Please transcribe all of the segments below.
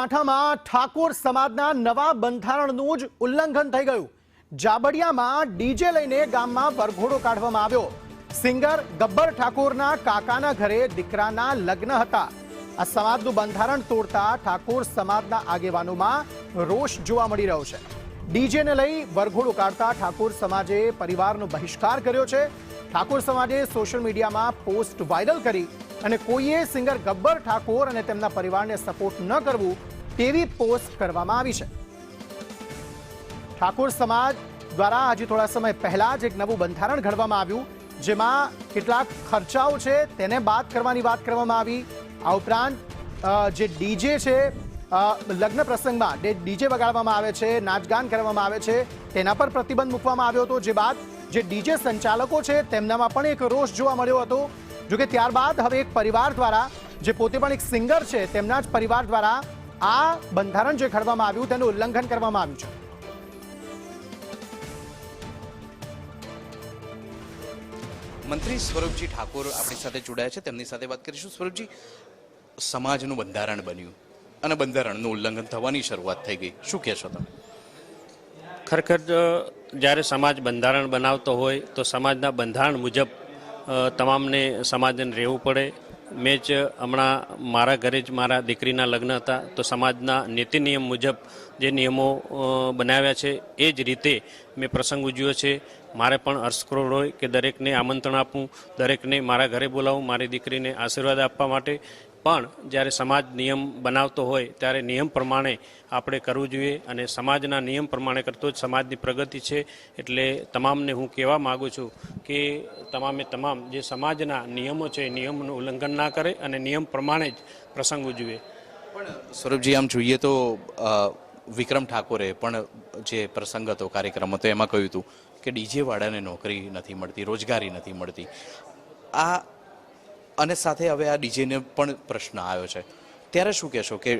બનાસકાંઠામાં ઠાકોર સમાજના નવા બંધારણનું જ ઉલ્લંઘન થઈ ગયું। જાબડિયામાં ડીજે લઈને ગામમાં વરઘોડો કાઢવામાં આવ્યો। સિંગર ગબ્બર ઠાકોરના કાકાના ઘરે દીકરાના લગ્ન હતા। આ સમાજનું બંધારણ તોડતા ઠાકોર સમાજના આગેવાનોમાં રોષ જોવા મળી રહ્યો છે। ડીજેને લઈ વરઘોડો કાઢતા ઠાકોર સમાજે પરિવારનો બહિષ્કાર કર્યો છે। ઠાકોર સમાજે સોશિયલ મીડિયામાં પોસ્ટ વાયરલ કરી અને કોઈએ સિંગર ગબ્બર ઠાકોર અને તેમના પરિવારને સપોર્ટ ન કરવું તેવી પોસ્ટ કરવામાં આવી છે। ઠાકોર સમાજ દ્વારા આજે થોડા સમય પહેલા જ એક નવું બંધારણ ઘડવામાં આવ્યું, જેમાં કેટલાક ખર્ચાઓ છે તેને બાદ કરવાની વાત કરવામાં આવી। આ ઉપરાંત જે ડીજે છે, લગ્ન પ્રસંગમાં ડીજે વગાડવામાં આવે છે, નાચગાન કરવામાં આવે છે, તેના પર પ્રતિબંધ મૂકવામાં આવ્યો હતો। જે બાદ જે ડીજે સંચાલકો છે તેમનામાં પણ એક રોષ જોવા મળ્યો હતો। જોકે ત્યારબાદ હવે એક પરિવાર દ્વારા, જે પોતે પણ એક સિંગર છે, તેમના જ પરિવાર દ્વારા આ બંધારણ જે ઘડવામાં આવ્યું તેનું ઉલ્લંઘન કરવામાં આવ્યું છે। મંત્રી સ્વરૂપજી ઠાકોર આપણી સાથે જોડાયા છે, તેમની સાથે વાત કરીશું। સ્વરૂપજી, સમાજનું બંધારણ બન્યું અને બંધારણનું ઉલ્લંઘન થવાની શરૂઆત થઈ ગઈ, શું કહેશો તમે? ખરેખર જ્યારે સમાજ બંધારણ બનાવતો હોય તો સમાજના બંધારણ મુજબ તમામને સમાજને રહેવું પડે। મેં જ હમણાં મારા ઘરે જ મારા દીકરીના લગ્ન હતા, તો સમાજના નીતિ નિયમ મુજબ જે નિયમો બનાવ્યા છે એ જ રીતે મેં પ્રસંગ ઉજવ્યો છે। મારે પણ હર્ષક્રોડ હોય કે દરેકને આમંત્રણ આપું, દરેકને મારા ઘરે બોલાવું મારી દીકરીને આશીર્વાદ આપવા માટે। પણ જ્યારે સમાજ નિયમ બનાવતો હોય ત્યારે નિયમ પ્રમાણે આપણે કરવું જોઈએ, અને સમાજના નિયમ પ્રમાણે કરતો જ સમાજની પ્રગતિ છે। એટલે તમામને હું કહેવા માગું છું કે તમામે તમામ જે સમાજના નિયમો છે નિયમોનું ઉલ્લંઘન ના કરે અને નિયમ પ્રમાણે જ પ્રસંગ ઉજવે। પણ સ્વરૂપજી, આમ જોઈએ તો વિક્રમ ઠાકોરે પણ જે પ્રસંગ હતો, કાર્યક્રમ હતો, એમાં કહ્યું હતું કે ડીજે વાળાને નોકરી નથી મળતી, રોજગારી નથી મળતી। આ અને સાથે હવે આ ડીજેને પણ પ્રશ્ન આવ્યો છે, ત્યારે શું કહેશો કે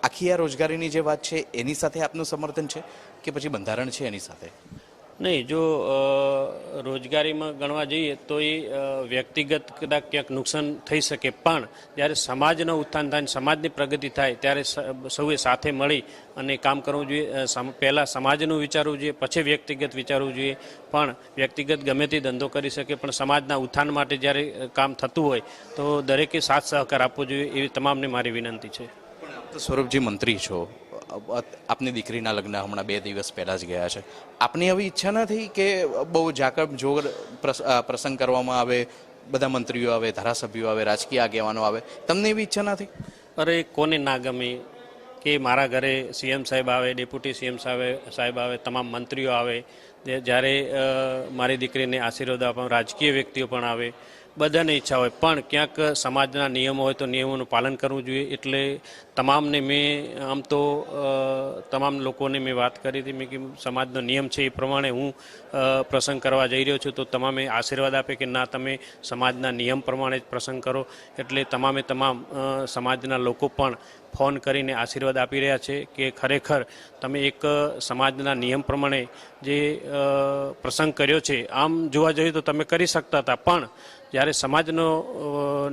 આખી આ રોજગારીની જે વાત છે એની સાથે આપનું સમર્થન છે કે પછી બંધારણ છે એની સાથે? નહીં, જો રોજગારીમાં ગણવા જઈએ તો એ વ્યક્તિગત કદાચ ક્યાંક નુકસાન થઈ શકે, પણ જ્યારે સમાજનું ઉત્થાન થાય, સમાજની પ્રગતિ થાય ત્યારે સૌએ સાથે મળી અને કામ કરવું જોઈએ। પહેલાં સમાજનું વિચારવું જોઈએ, પછી વ્યક્તિગત વિચારવું જોઈએ। પણ વ્યક્તિગત ગમે તે ધંધો કરી શકે, પણ સમાજના ઉત્થાન માટે જ્યારે કામ થતું હોય તો દરેકે સાથ સહકાર આપવો જોઈએ, એવી તમામને મારી વિનંતી છે। પણ આપ તો સ્વરૂપજી મંત્રી છો, આપની દીકરીના લગ્ન હમણાં 2 દિવસ પહેલાં જ ગયા છે, આપની આવી ઈચ્છા નથી કે બહુ જાકબજોગ પ્રસંગ કરવામાં આવે, બધા મંત્રીઓ આવે, ધારાસભ્યો આવે, રાજકીય આગેવાનો આવે, તમને એવી ઈચ્છા નથી? અરે કોને ના ગમે કે મારા ઘરે સીએમ સાહેબ આવે, ડેપ્યુટી સીએમ સાહેબ આવે, તમામ મંત્રીઓ આવે, જ્યારે મારી દીકરીને આશીર્વાદ આપવા રાજકીય વ્યક્તિઓ પણ આવે, બધાને ઈચ્છા હોય, પણ ક્યાંક સમાજના નિયમો હોય તો નિયમોનું પાલન કરવું જોઈએ। એટલે તમામને મેં આમ તો તમામ લોકોને મેં વાત કરી હતી, મેં કે સમાજનો નિયમ છે એ પ્રમાણે હું પ્રસંગ કરવા જઈ રહ્યો છું, તો તમામે આશીર્વાદ આપે કે ના, તમે સમાજના નિયમ પ્રમાણે જ પ્રસંગ કરો। એટલે તમામે તમામ સમાજના લોકો પણ ફોન કરીને આશીર્વાદ આપી રહ્યા છે કે ખરેખર તમે એક સમાજના નિયમ પ્રમાણે જે પ્રસંગ કર્યો છે, આમ જોવા જઈએ તો તમે કરી શકતા હતા, પણ જ્યારે સમાજનો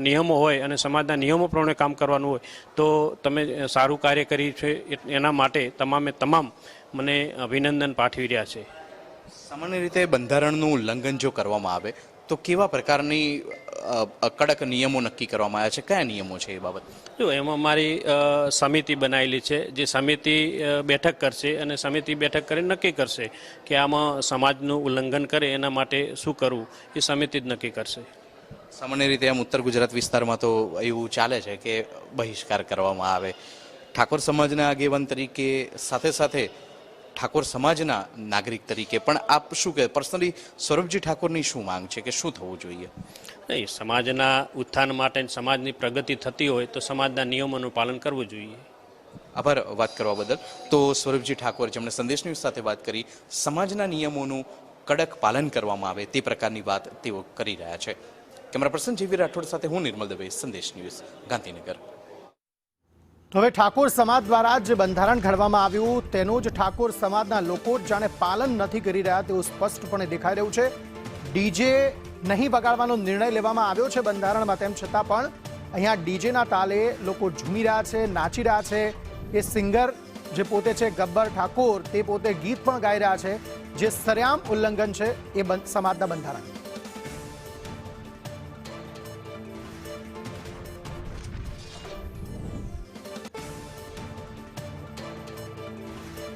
નિયમો હોય અને સમાજના નિયમો પ્રમાણે કામ કરવાનું હોય તો તમે સારું કાર્ય કર્યું છે, એના માટે તમામે તમામ મને અભિનંદન પાઠવી રહ્યા છે। સામાન્ય રીતે બંધારણનું ઉલ્લંઘન જો કરવામાં આવે તો કેવા પ્રકારની કડક નિયમો નક્કી કરવામાં આવ્યા છે? કયા નિયમો છે એ બાબત? જો એમાં મારી સમિતિ બનાવેલી છે, જે સમિતિ બેઠક કરશે અને સમિતિ બેઠક કરીને નક્કી કરશે કે આમાં સમાજનું ઉલ્લંઘન કરે એના માટે શું કરવું, એ સમિતિ જ નક્કી કરશે। સામાન્ય રીતે આમ ઉત્તર ગુજરાત વિસ્તારમાં તો એવું ચાલે છે કે બહિષ્કાર કરવામાં આવે। ઠાકોર સમાજના આગેવાન તરીકે, સાથે સાથે ઠાકોર સમાજના નાગરિક તરીકે પણ આપ શું કહે, પર્સનલી સ્વરૂપજી ઠાકોરની શું માંગ છે કે શું થવું જોઈએ? નહીં, સમાજના ઉત્થાન માટે સમાજની પ્રગતિ થતી હોય તો સમાજના નિયમોનું પાલન કરવું જોઈએ। આભાર વાત કરવા બદલ। તો સ્વરૂપજી ઠાકોર, જેમણે સંદેશ ન્યૂઝ સાથે વાત કરી, સમાજના નિયમોનું કડક પાલન કરવામાં આવે તે પ્રકારની વાત તેઓ કરી રહ્યા છે। કેમેરા પર્સન જીવી રાઠોડ સાથે હું નિર્મલ દવે, સંદેશ ન્યૂઝ, ગાંધીનગર। તો હવે ઠાકોર સમાજ દ્વારા જે બંધારણ ઘડવામાં આવ્યું તેનું જ ઠાકોર સમાજના લોકો જાણે પાલન નથી કરી રહ્યા તેવું સ્પષ્ટપણે દેખાઈ રહ્યું છે। ડીજે નહીં વગાડવાનો નિર્ણય લેવામાં આવ્યો છે બંધારણમાં, તેમ છતાં પણ અહીંયા ડીજેના તાલે લોકો ઝૂમી રહ્યા છે, નાચી રહ્યા છે। એ સિંગર જે પોતે છે ગબ્બર ઠાકોર તે પોતે ગીત પણ ગાઈ રહ્યા છે, જે સરેઆમ ઉલ્લંઘન છે એ સમાજના બંધારણ.